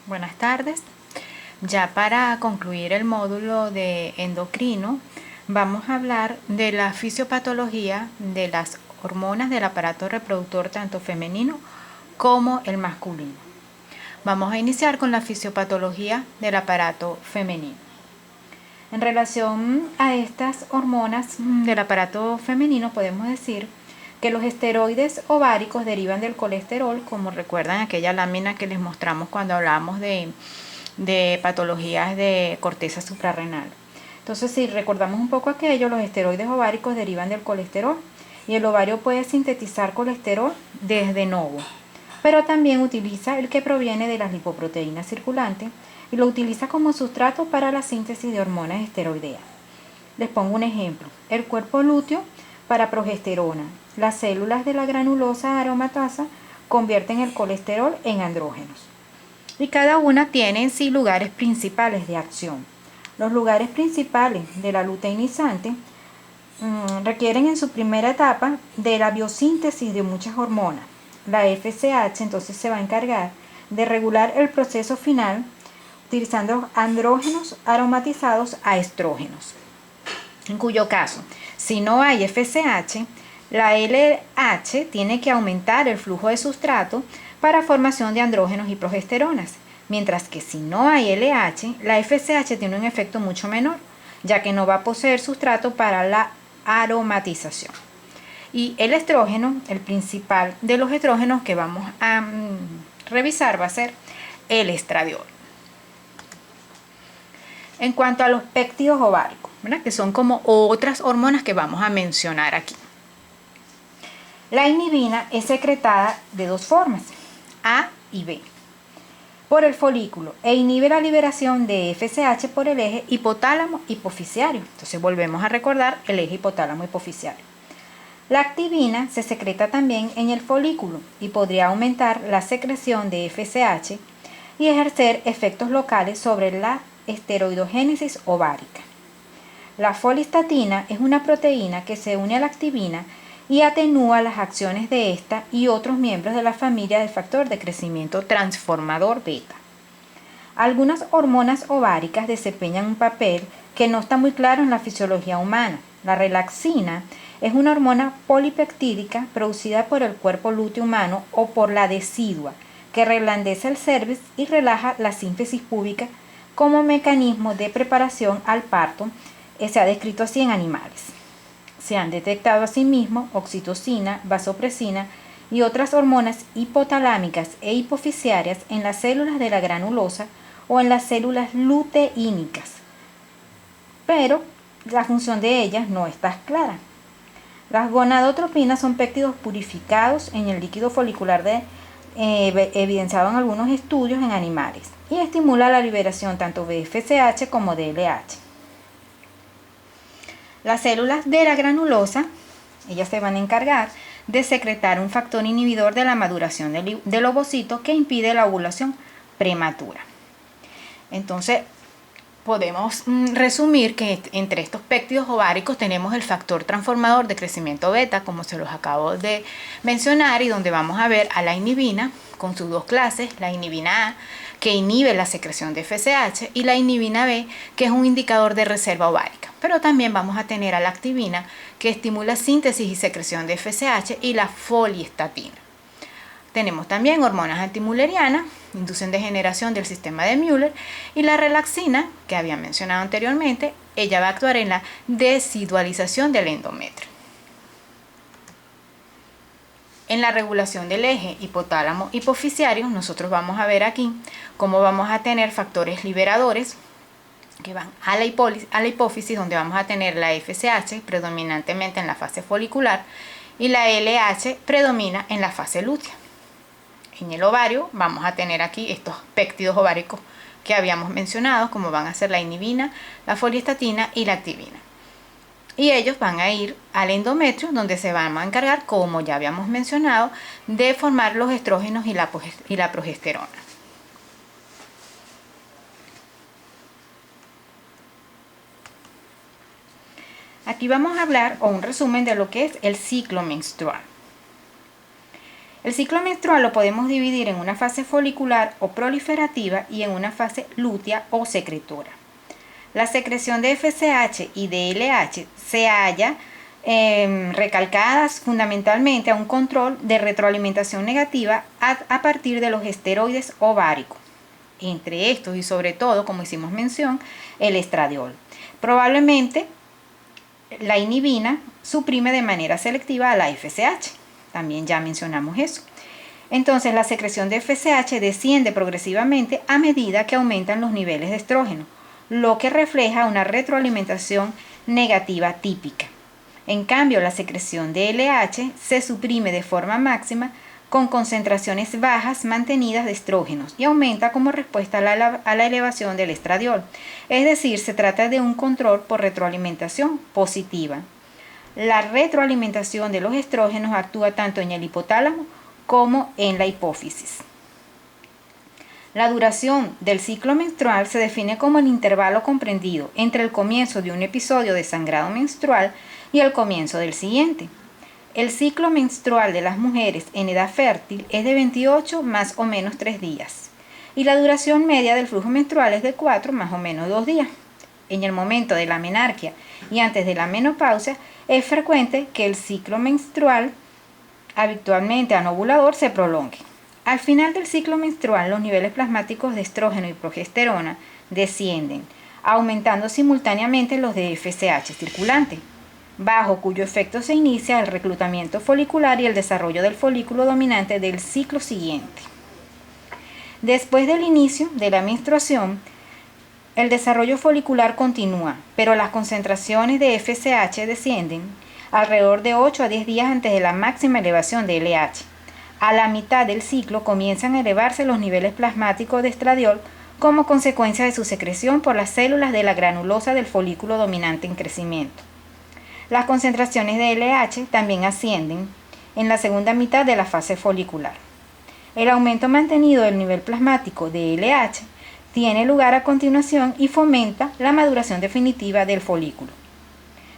Buenas tardes. Ya para concluir el módulo de endocrino, vamos a hablar de la fisiopatología de las hormonas del aparato reproductor tanto femenino como el masculino. Vamos a iniciar con la fisiopatología del aparato femenino. En relación a estas hormonas del aparato femenino, podemos decir que los esteroides ováricos derivan del colesterol, como recuerdan aquella lámina que les mostramos cuando hablábamos de patologías de corteza suprarrenal. Entonces, si recordamos un poco aquello, los esteroides ováricos derivan del colesterol y el ovario puede sintetizar colesterol desde novo, pero también utiliza el que proviene de las lipoproteínas circulantes y lo utiliza como sustrato para la síntesis de hormonas esteroideas. Les pongo un ejemplo: el cuerpo lúteo para progesterona. Las células de la granulosa aromatasa convierten el colesterol en andrógenos. Y cada una tiene en sí lugares principales de acción. Los lugares principales de la luteinizante requieren en su primera etapa de la biosíntesis de muchas hormonas. La FSH entonces se va a encargar de regular el proceso final utilizando andrógenos aromatizados a estrógenos, en cuyo caso, si no hay FSH, la LH tiene que aumentar el flujo de sustrato para formación de andrógenos y progesteronas, mientras que si no hay LH, la FSH tiene un efecto mucho menor, ya que no va a poseer sustrato para la aromatización. Y el estrógeno, el principal de los estrógenos que vamos a revisar, va a ser el estradiol. En cuanto a los péptidos ováricos, ¿verdad?, que son como otras hormonas que vamos a mencionar aquí. La inhibina es secretada de dos formas, A y B, por el folículo, e inhibe la liberación de FSH por el eje hipotálamo-hipoficiario. Entonces volvemos a recordar el eje hipotálamo-hipoficiario. La activina se secreta también en el folículo y podría aumentar la secreción de FSH y ejercer efectos locales sobre la esteroidogénesis ovárica. La folistatina es una proteína que se une a la activina y atenúa las acciones de esta y otros miembros de la familia del factor de crecimiento transformador beta. Algunas hormonas ováricas desempeñan un papel que no está muy claro en la fisiología humana. La relaxina es una hormona polipeptídica producida por el cuerpo lúteo humano o por la decidua, que reblandece el cervix y relaja la síntesis púbica como mecanismo de preparación al parto. Se ha descrito así en animales. Se han detectado asimismo oxitocina, vasopresina y otras hormonas hipotalámicas e hipoficiarias en las células de la granulosa o en las células luteínicas, pero la función de ellas no está clara. Las gonadotropinas son péptidos purificados en el líquido folicular evidenciado en algunos estudios en animales y estimula la liberación tanto de FSH como de LH. Las células de la granulosa, ellas se van a encargar de secretar un factor inhibidor de la maduración del ovocito que impide la ovulación prematura. Entonces, podemos resumir que entre estos péptidos ováricos tenemos el factor transformador de crecimiento beta, como se los acabo de mencionar, y donde vamos a ver a la inhibina con sus dos clases, la inhibina A, que inhibe la secreción de FSH, y la inhibina B, que es un indicador de reserva ovárica. Pero también vamos a tener a la activina, que estimula síntesis y secreción de FSH, y la foliestatina. Tenemos también hormonas antimüllerianas, inducen degeneración del sistema de Müller, y la relaxina, que había mencionado anteriormente, ella va a actuar en la desidualización del endometrio. En la regulación del eje hipotálamo-hipoficiario, nosotros vamos a ver aquí cómo vamos a tener factores liberadores que van a la hipófisis, donde vamos a tener la FSH predominantemente en la fase folicular y la LH predomina en la fase lútea. En el ovario vamos a tener aquí estos péptidos ováricos que habíamos mencionado, como van a ser la inhibina, la foliestatina y la activina. Y ellos van a ir al endometrio, donde se van a encargar, como ya habíamos mencionado, de formar los estrógenos y la progesterona. Aquí vamos a hablar, o un resumen de lo que es el ciclo menstrual. El ciclo menstrual lo podemos dividir en una fase folicular o proliferativa y en una fase lútea o secretora. La secreción de FSH y de LH se halla recalcadas fundamentalmente a un control de retroalimentación negativa a partir de los esteroides ováricos. Entre estos y sobre todo, como hicimos mención, el estradiol. Probablemente la inhibina suprime de manera selectiva a la FSH. También ya mencionamos eso. Entonces la secreción de FSH desciende progresivamente a medida que aumentan los niveles de estrógeno, lo que refleja una retroalimentación negativa típica. En cambio, la secreción de LH se suprime de forma máxima con concentraciones bajas mantenidas de estrógenos y aumenta como respuesta a la elevación del estradiol. Es decir, se trata de un control por retroalimentación positiva. La retroalimentación de los estrógenos actúa tanto en el hipotálamo como en la hipófisis. La duración del ciclo menstrual se define como el intervalo comprendido entre el comienzo de un episodio de sangrado menstrual y el comienzo del siguiente. El ciclo menstrual de las mujeres en edad fértil es de 28 más o menos 3 días y la duración media del flujo menstrual es de 4 más o menos 2 días. En el momento de la menarquia y antes de la menopausia es frecuente que el ciclo menstrual habitualmente anovulador se prolongue. Al final del ciclo menstrual los niveles plasmáticos de estrógeno y progesterona descienden, aumentando simultáneamente los de FSH circulante, bajo cuyo efecto se inicia el reclutamiento folicular y el desarrollo del folículo dominante del ciclo siguiente. Después del inicio de la menstruación, el desarrollo folicular continúa, pero las concentraciones de FSH descienden alrededor de 8 a 10 días antes de la máxima elevación de LH. A la mitad del ciclo comienzan a elevarse los niveles plasmáticos de estradiol como consecuencia de su secreción por las células de la granulosa del folículo dominante en crecimiento. Las concentraciones de LH también ascienden en la segunda mitad de la fase folicular. El aumento mantenido del nivel plasmático de LH tiene lugar a continuación y fomenta la maduración definitiva del folículo.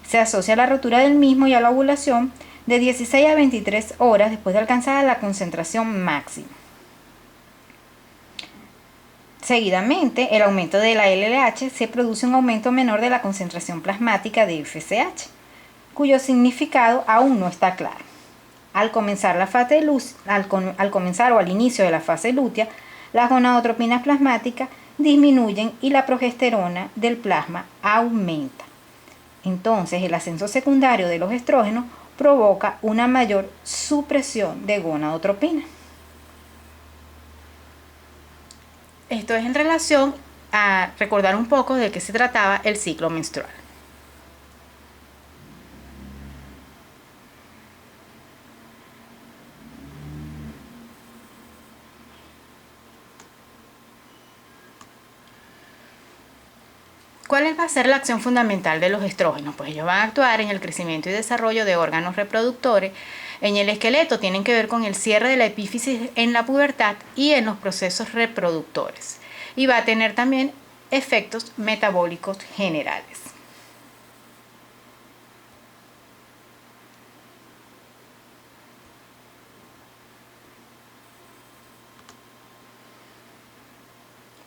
Se asocia a la rotura del mismo y a la ovulación de 16 a 23 horas después de alcanzar la concentración máxima. Seguidamente, el aumento de la LH se produce un aumento menor de la concentración plasmática de FSH, cuyo significado aún no está claro. Al comenzar o al inicio de la fase lútea, las gonadotropinas plasmáticas disminuyen y la progesterona del plasma aumenta. Entonces, el ascenso secundario de los estrógenos provoca una mayor supresión de gonadotropina. Esto es en relación a recordar un poco de qué se trataba el ciclo menstrual. ¿Cuál va a ser la acción fundamental de los estrógenos? Pues ellos van a actuar en el crecimiento y desarrollo de órganos reproductores. En el esqueleto tienen que ver con el cierre de la epífisis en la pubertad y en los procesos reproductores. Y va a tener también efectos metabólicos generales.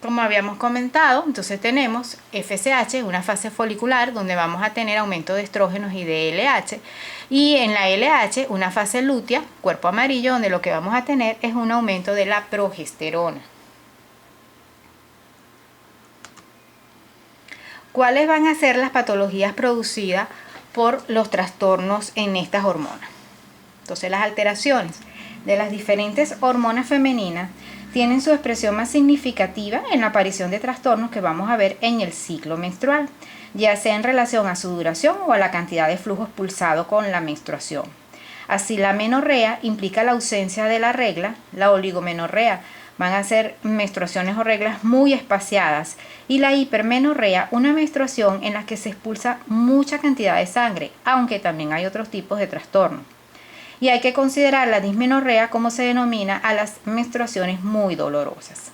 Como habíamos comentado, entonces tenemos FSH, una fase folicular donde vamos a tener aumento de estrógenos y de LH, y en la LH una fase lútea, cuerpo amarillo, donde lo que vamos a tener es un aumento de la progesterona. ¿Cuáles van a ser las patologías producidas por los trastornos en estas hormonas? Entonces, las alteraciones de las diferentes hormonas femeninas tienen su expresión más significativa en la aparición de trastornos que vamos a ver en el ciclo menstrual, ya sea en relación a su duración o a la cantidad de flujo expulsado con la menstruación. Así, la menorrea implica la ausencia de la regla, la oligomenorrea van a ser menstruaciones o reglas muy espaciadas, y la hipermenorrea, una menstruación en la que se expulsa mucha cantidad de sangre, aunque también hay otros tipos de trastornos. Y hay que considerar la dismenorrea, como se denomina a las menstruaciones muy dolorosas.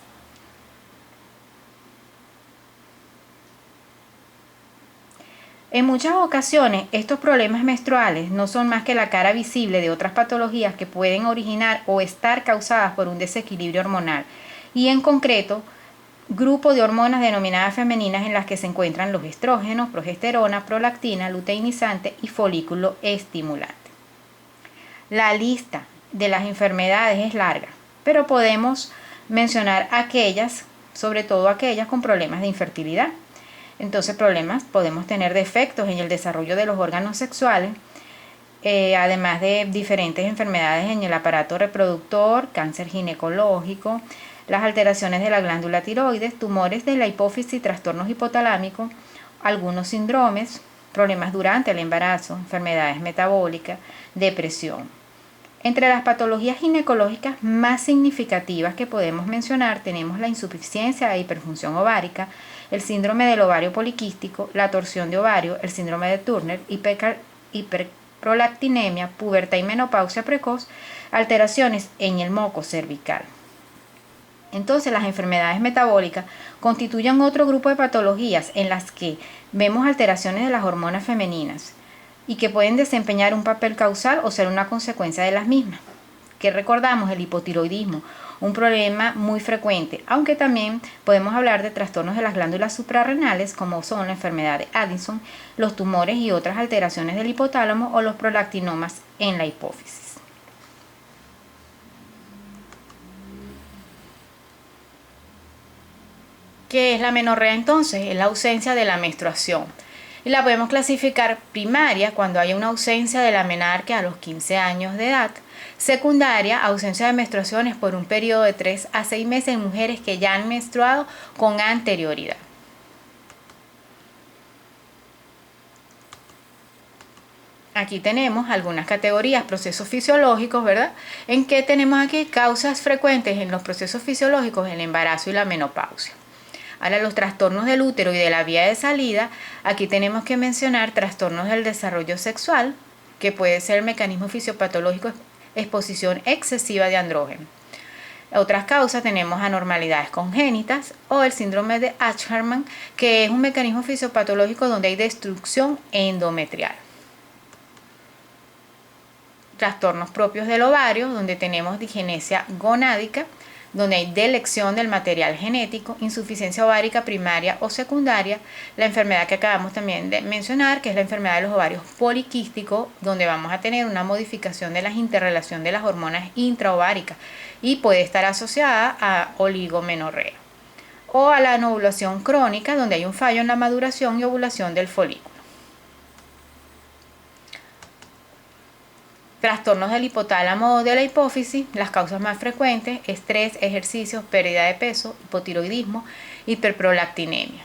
En muchas ocasiones, estos problemas menstruales no son más que la cara visible de otras patologías que pueden originar o estar causadas por un desequilibrio hormonal, y en concreto, grupo de hormonas denominadas femeninas en las que se encuentran los estrógenos, progesterona, prolactina, luteinizante y folículo estimulante. La lista de las enfermedades es larga, pero podemos mencionar aquellas, sobre todo aquellas con problemas de infertilidad. Entonces, podemos tener defectos en el desarrollo de los órganos sexuales, además de diferentes enfermedades en el aparato reproductor, cáncer ginecológico, las alteraciones de la glándula tiroides, tumores de la hipófisis, trastornos hipotalámicos, algunos síndromes, problemas durante el embarazo, enfermedades metabólicas, depresión. Entre las patologías ginecológicas más significativas que podemos mencionar tenemos la insuficiencia e hiperfunción ovárica, el síndrome del ovario poliquístico, la torsión de ovario, el síndrome de Turner, hiperprolactinemia, pubertad y menopausia precoz, alteraciones en el moco cervical. Entonces, las enfermedades metabólicas constituyen otro grupo de patologías en las que vemos alteraciones de las hormonas femeninas y que pueden desempeñar un papel causal o ser una consecuencia de las mismas. Que recordamos el hipotiroidismo, un problema muy frecuente, aunque también podemos hablar de trastornos de las glándulas suprarrenales como son la enfermedad de Addison, los tumores y otras alteraciones del hipotálamo o los prolactinomas en la hipófisis. ¿Qué es la menorrea entonces? Es la ausencia de la menstruación. Y la podemos clasificar primaria cuando hay una ausencia de la menarquia a los 15 años de edad. Secundaria, ausencia de menstruaciones por un periodo de 3 a 6 meses en mujeres que ya han menstruado con anterioridad. Aquí tenemos algunas categorías, procesos fisiológicos, ¿verdad? En que tenemos aquí causas frecuentes en los procesos fisiológicos, el embarazo y la menopausia. Ahora, los trastornos del útero y de la vía de salida, aquí tenemos que mencionar trastornos del desarrollo sexual, que puede ser el mecanismo fisiopatológico exposición excesiva de andrógeno. Otras causas tenemos anormalidades congénitas o el síndrome de Asherman, que es un mecanismo fisiopatológico donde hay destrucción endometrial. Trastornos propios del ovario, donde tenemos digenesia gonádica, donde hay delección del material genético, insuficiencia ovárica primaria o secundaria, la enfermedad que acabamos también de mencionar, que es la enfermedad de los ovarios poliquísticos, donde vamos a tener una modificación de la interrelación de las hormonas intraováricas y puede estar asociada a oligomenorrea, o a la anovulación crónica, donde hay un fallo en la maduración y ovulación del folículo. Trastornos del hipotálamo o de la hipófisis, las causas más frecuentes, estrés, ejercicios, pérdida de peso, hipotiroidismo, hiperprolactinemia.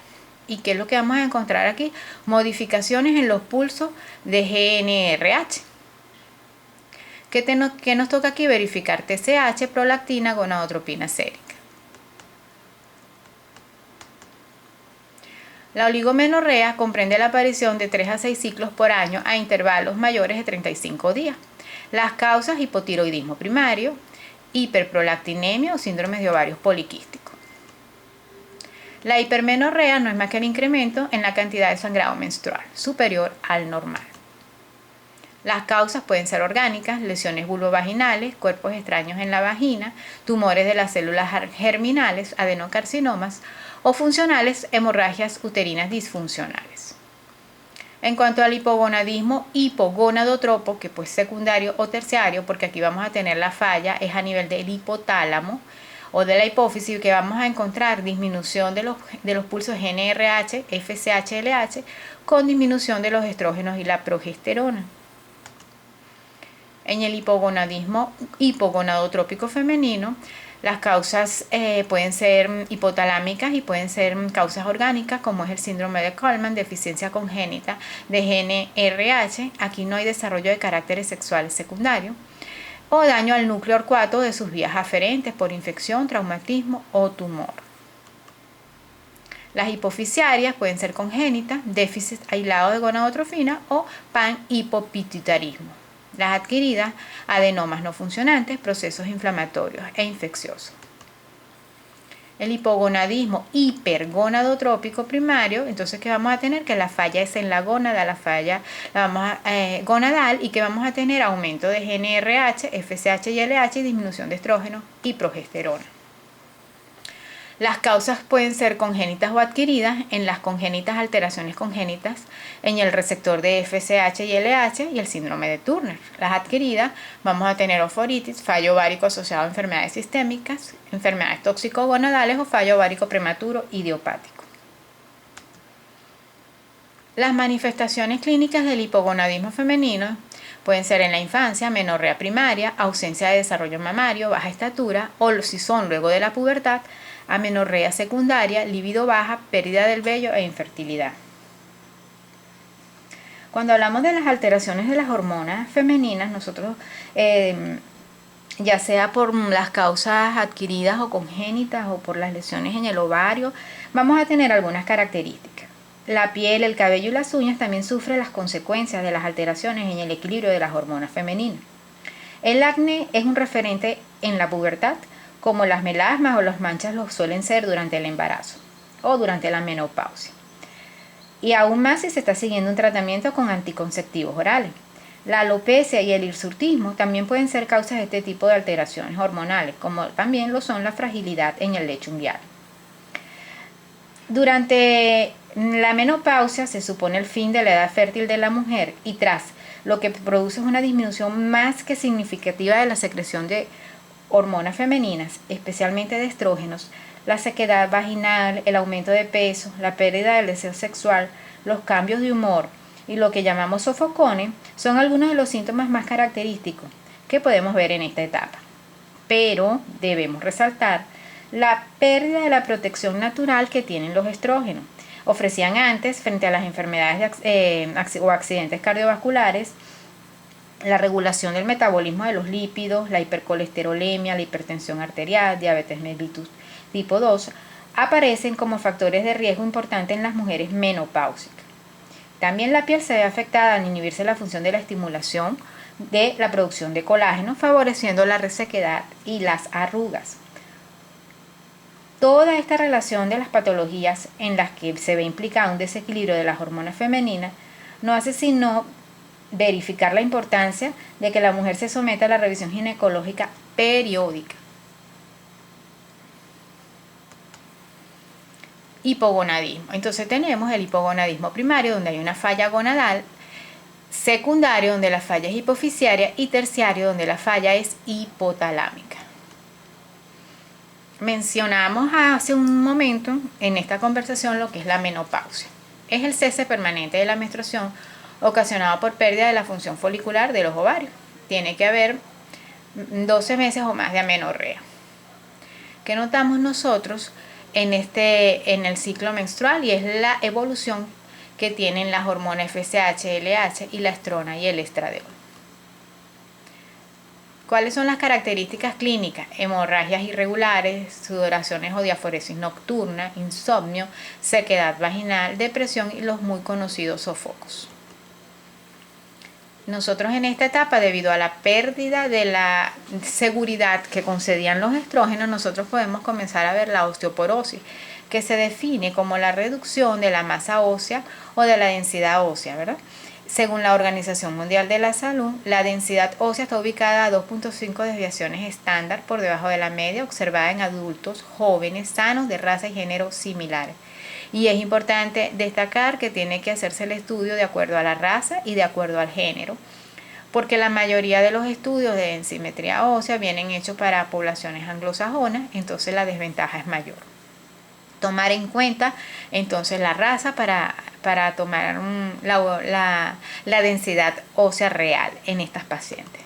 ¿Y qué es lo que vamos a encontrar aquí? Modificaciones en los pulsos de GNRH. ¿Qué nos toca aquí? Verificar TSH, prolactina, gonadotropina sérica. La oligomenorrea comprende la aparición de 3 a 6 ciclos por año a intervalos mayores de 35 días. Las causas: hipotiroidismo primario, hiperprolactinemia o síndromes de ovarios poliquísticos. La hipermenorrea no es más que el incremento en la cantidad de sangrado menstrual superior al normal. Las causas pueden ser orgánicas, lesiones vulvovaginales, cuerpos extraños en la vagina, tumores de las células germinales, adenocarcinomas o funcionales, hemorragias uterinas disfuncionales. En cuanto al hipogonadismo hipogonadotropo, que pues secundario o terciario, porque aquí vamos a tener la falla, es a nivel del hipotálamo o de la hipófisis, que vamos a encontrar disminución de los pulsos GNRH, FSH, LH, con disminución de los estrógenos y la progesterona. En el hipogonadismo hipogonadotrópico femenino, las causas pueden ser hipotalámicas y pueden ser causas orgánicas, como es el síndrome de Kallmann, deficiencia congénita de GNRH. Aquí no hay desarrollo de caracteres sexuales secundarios. O daño al núcleo arcuato de sus vías aferentes por infección, traumatismo o tumor. Las hipofisiarias pueden ser congénitas, déficit aislado de gonadotrofina o panhipopituitarismo. Las adquiridas, adenomas no funcionantes, procesos inflamatorios e infecciosos. el hipogonadismo hipergonadotrópico primario, entonces que vamos a tener que la falla es en la gónada, la falla gonadal, y que vamos a tener aumento de GnRH, FSH y LH y disminución de estrógeno y progesterona. Las causas pueden ser congénitas o adquiridas. En las congénitas, alteraciones congénitas en el receptor de FSH y LH y el síndrome de Turner. Las adquiridas, vamos a tener oforitis, fallo ovárico asociado a enfermedades sistémicas, enfermedades tóxico-gonadales o fallo ovárico prematuro idiopático. Las manifestaciones clínicas del hipogonadismo femenino pueden ser en la infancia, menorrea primaria, ausencia de desarrollo mamario, baja estatura, o si son luego de la pubertad, amenorrea secundaria, libido baja, pérdida del vello e infertilidad. Cuando hablamos de las alteraciones de las hormonas femeninas, nosotros, ya sea por las causas adquiridas o congénitas o por las lesiones en el ovario, vamos a tener algunas características. La piel, el cabello y las uñas también sufren las consecuencias de las alteraciones en el equilibrio de las hormonas femeninas. El acné es un referente en la pubertad, como las melasmas o las manchas lo suelen ser durante el embarazo o durante la menopausia. Y aún más si se está siguiendo un tratamiento con anticonceptivos orales. La alopecia y el hirsutismo también pueden ser causas de este tipo de alteraciones hormonales, como también lo son la fragilidad en el lecho unguial. Durante la menopausia se supone el fin de la edad fértil de la mujer, y tras lo que produce es una disminución más que significativa de la secreción de hormonas femeninas, especialmente de estrógenos, la sequedad vaginal, el aumento de peso, la pérdida del deseo sexual, los cambios de humor y lo que llamamos sofocones son algunos de los síntomas más característicos que podemos ver en esta etapa. Pero debemos resaltar la pérdida de la protección natural que tienen los estrógenos. Ofrecían antes frente a las enfermedades o accidentes cardiovasculares, la regulación del metabolismo de los lípidos, la hipercolesterolemia, la hipertensión arterial, diabetes mellitus tipo 2, aparecen como factores de riesgo importantes en las mujeres menopáusicas. También la piel se ve afectada al inhibirse la función de la estimulación de la producción de colágeno, favoreciendo la resequedad y las arrugas. Toda esta relación de las patologías en las que se ve implicado un desequilibrio de las hormonas femeninas no hace sino verificar la importancia de que la mujer se someta a la revisión ginecológica periódica. Hipogonadismo. Entonces tenemos el hipogonadismo primario, donde hay una falla gonadal, secundario, donde la falla es hipoficiaria, y terciario, donde la falla es hipotalámica. Mencionamos hace un momento en esta conversación lo que es la menopausia. Es el cese permanente de la menstruación ocasionado por pérdida de la función folicular de los ovarios. Tiene que haber 12 meses o más de amenorrea. ¿Qué notamos nosotros en el ciclo menstrual? Y es la evolución que tienen las hormonas FSH, LH y la estrona y el estradiol. ¿Cuáles son las características clínicas? Hemorragias irregulares, sudoraciones o diaforesis nocturna, insomnio, sequedad vaginal, depresión y los muy conocidos sofocos. Nosotros en esta etapa, debido a la pérdida de la seguridad que concedían los estrógenos, nosotros podemos comenzar a ver la osteoporosis, que se define como la reducción de la masa ósea o de la densidad ósea, ¿verdad? Según la Organización Mundial de la Salud, la densidad ósea está ubicada a 2.5 desviaciones estándar por debajo de la media observada en adultos jóvenes sanos de raza y género similares. Y es importante destacar que tiene que hacerse el estudio de acuerdo a la raza y de acuerdo al género, porque la mayoría de los estudios de densimetría ósea vienen hechos para poblaciones anglosajonas, entonces la desventaja es mayor. Tomar en cuenta entonces la raza para tomar la densidad ósea real en estas pacientes.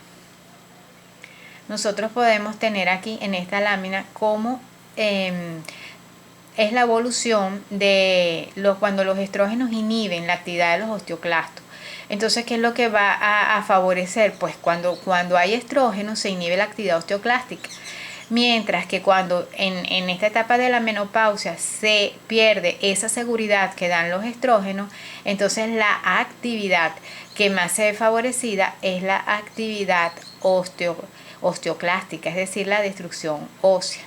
Nosotros podemos tener aquí en esta lámina cómo es la evolución de cuando los estrógenos inhiben la actividad de los osteoclastos. Entonces, ¿qué es lo que va a favorecer? Pues cuando hay estrógenos se inhibe la actividad osteoclástica. Mientras que cuando en esta etapa de la menopausia se pierde esa seguridad que dan los estrógenos, entonces la actividad que más se ve favorecida es la actividad osteoclástica, es decir, la destrucción ósea.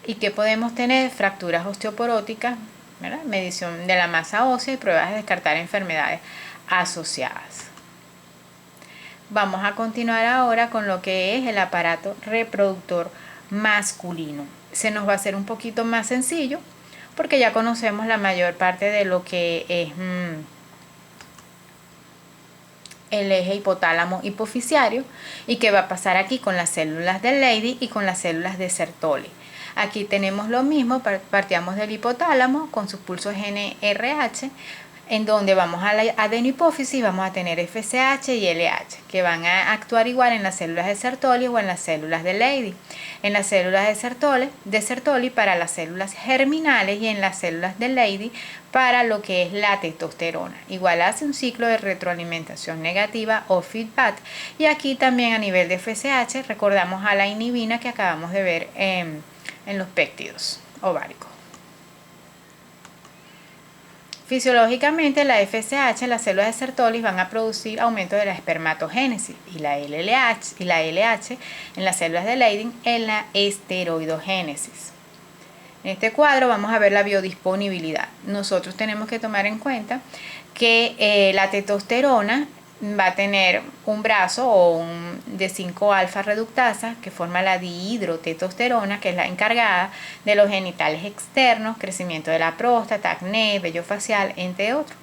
¿Y qué podemos tener? Fracturas osteoporóticas, ¿verdad? Medición de la masa ósea y pruebas de descartar enfermedades asociadas. Vamos a continuar ahora con lo que es el aparato reproductor masculino. Se nos va a hacer un poquito más sencillo porque ya conocemos la mayor parte de lo que es el eje hipotálamo hipoficiario y qué va a pasar aquí con las células de Leydig y con las células de Sertoli. Aquí tenemos lo mismo, partíamos del hipotálamo con sus pulsos NRH, en donde vamos a la adenopófisis y vamos a tener FSH y LH, que van a actuar igual en las células de Sertoli o en las células de Leydig. En las células de Sertoli para las células germinales y en las células de Leydig para lo que es la testosterona. Igual hace un ciclo de retroalimentación negativa o feedback. Y aquí también a nivel de FSH recordamos a la inhibina que acabamos de ver en los péptidos ováricos. Fisiológicamente, la FSH, las células de Sertoli van a producir aumento de la espermatogénesis y la LH en las células de Leydig en la esteroidogénesis. En este cuadro vamos a ver la biodisponibilidad. Nosotros tenemos que tomar en cuenta que la testosterona va a tener un brazo de 5-alfa reductasa que forma la dihidrotestosterona, que es la encargada de los genitales externos, crecimiento de la próstata, acné, vello facial, entre otros.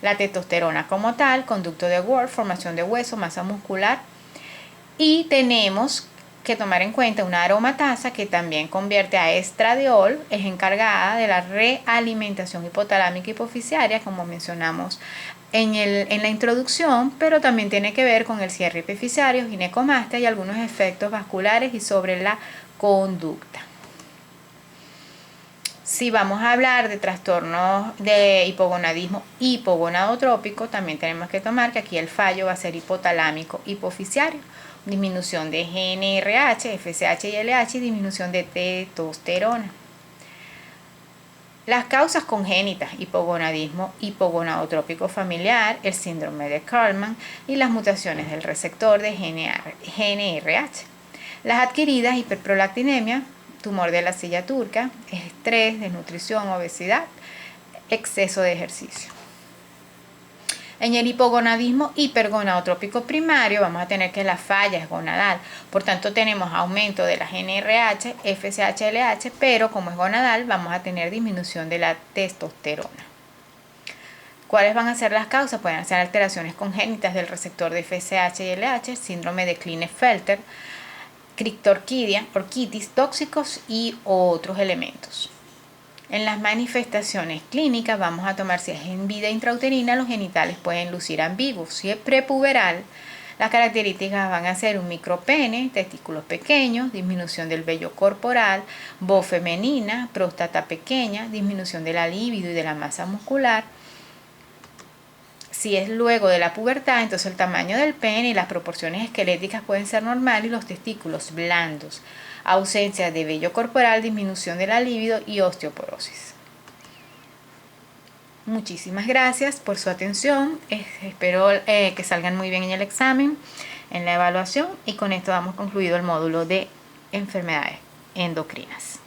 La testosterona como tal, conducto de Wolff, formación de hueso, masa muscular. Y tenemos que tomar en cuenta una aromatasa que también convierte a estradiol, es encargada de la realimentación hipotalámica hipoficiaria, como mencionamos en la introducción, pero también tiene que ver con el cierre epificiario, ginecomastia y algunos efectos vasculares y sobre la conducta. Si vamos a hablar de trastornos de hipogonadismo hipogonadotrópico, también tenemos que tomar que aquí el fallo va a ser hipotalámico hipoficiario, disminución de GnRH, FSH y LH y disminución de testosterona. Las causas congénitas, hipogonadismo hipogonadotrópico familiar, el síndrome de Kallmann y las mutaciones del receptor de GnRH. Las adquiridas, hiperprolactinemia, tumor de la silla turca, estrés, desnutrición, obesidad, exceso de ejercicio. En el hipogonadismo hipergonadotrópico primario vamos a tener que la falla es gonadal, por tanto tenemos aumento de la GnRH, FSH, LH, pero como es gonadal vamos a tener disminución de la testosterona. ¿Cuáles van a ser las causas? Pueden ser alteraciones congénitas del receptor de FSH y LH, síndrome de Klinefelter, criptorquidia, orquitis, tóxicos y otros elementos. En las manifestaciones clínicas vamos a tomar si es en vida intrauterina, los genitales pueden lucir ambiguos. Si es prepuberal, las características van a ser un micropene, testículos pequeños, disminución del vello corporal, voz femenina, próstata pequeña, disminución de la libido y de la masa muscular. Si es luego de la pubertad, entonces el tamaño del pene y las proporciones esqueléticas pueden ser normales y los testículos blandos. Ausencia de vello corporal, disminución de la libido y osteoporosis. Muchísimas gracias por su atención. Espero que salgan muy bien en el examen, en la evaluación, y con esto damos concluido el módulo de enfermedades endocrinas.